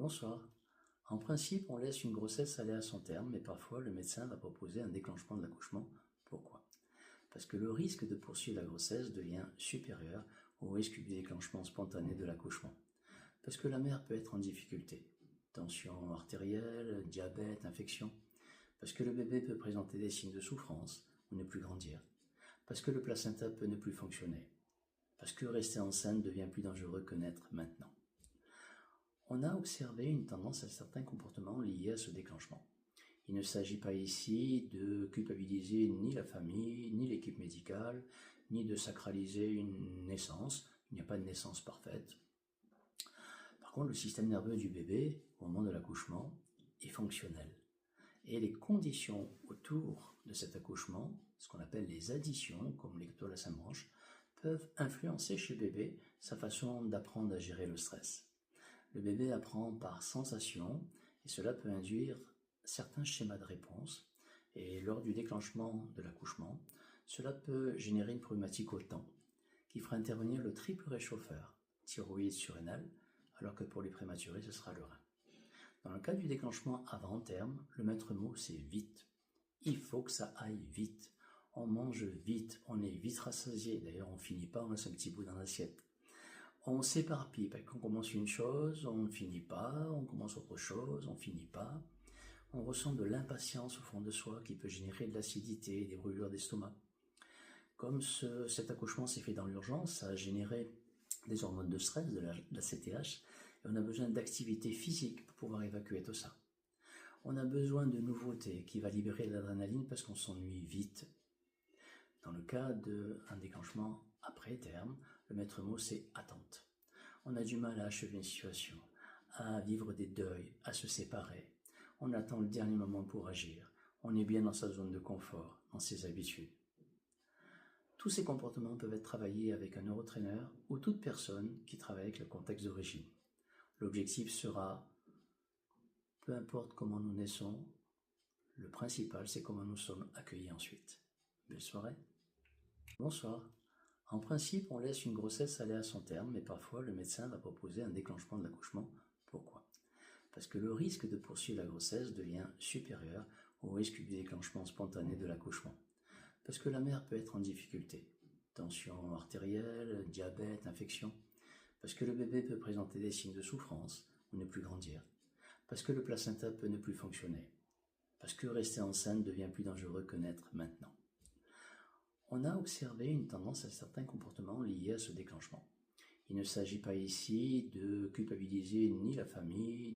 Bonsoir. En principe, on laisse une grossesse aller à son terme, mais parfois le médecin va proposer un déclenchement de l'accouchement. Pourquoi? Parce que le risque de poursuivre la grossesse devient supérieur au risque du déclenchement spontané de l'accouchement. Parce que la mère peut être en difficulté. Tension artérielle, diabète, infection. Parce que le bébé peut présenter des signes de souffrance ou ne plus grandir. Parce que le placenta peut ne plus fonctionner. Parce que rester enceinte devient plus dangereux que naître maintenant. On a observé une tendance à certains comportements liés à ce déclenchement. Il ne s'agit pas ici de culpabiliser ni la famille, ni l'équipe médicale, ni de sacraliser une naissance. Il n'y a pas de naissance parfaite. Par contre, le système nerveux du bébé, au moment de l'accouchement, est fonctionnel. Et les conditions autour de cet accouchement, ce qu'on appelle les additions, comme l'étoile à 5 branches, peuvent influencer chez le bébé sa façon d'apprendre à gérer le stress. Le bébé apprend par sensation et cela peut induire certains schémas de réponse. Et lors du déclenchement de l'accouchement, cela peut générer une problématique au temps qui fera intervenir le triple réchauffeur, thyroïde surrénal, alors que pour les prématurés, ce sera le rein. Dans le cas du déclenchement avant terme, le maître mot c'est vite. Il faut que ça aille vite. On mange vite, on est vite rassasié. D'ailleurs, on finit pas, on laisse un petit bout dans l'assiette. On s'éparpille, parce qu'on commence une chose, on ne finit pas, on commence autre chose, on finit pas. On ressent de l'impatience au fond de soi qui peut générer de l'acidité, des brûlures d'estomac. Comme cet accouchement s'est fait dans l'urgence, ça a généré des hormones de stress, de la CTH, et on a besoin d'activité physique pour pouvoir évacuer tout ça. On a besoin de nouveautés qui va libérer l'adrénaline parce qu'on s'ennuie vite. Dans le cas d'un déclenchement après terme, le maître mot c'est attente. On a du mal à achever une situation, à vivre des deuils, à se séparer. On attend le dernier moment pour agir. On est bien dans sa zone de confort, dans ses habitudes. Tous ces comportements peuvent être travaillés avec un neurotraîneur ou toute personne qui travaille avec le contexte d'origine. L'objectif sera, peu importe comment nous naissons, le principal c'est comment nous sommes accueillis ensuite. Belle soirée. Bonsoir. En principe, on laisse une grossesse aller à son terme, mais parfois le médecin va proposer un déclenchement de l'accouchement. Pourquoi? Parce que le risque de poursuivre la grossesse devient supérieur au risque du déclenchement spontané de l'accouchement. Parce que la mère peut être en difficulté. Tension artérielle, diabète, infection. Parce que le bébé peut présenter des signes de souffrance ou ne plus grandir. Parce que le placenta peut ne plus fonctionner. Parce que rester enceinte devient plus dangereux que naître maintenant. On a observé une tendance à certains comportements liés à ce déclenchement. Il ne s'agit pas ici de culpabiliser ni la famille,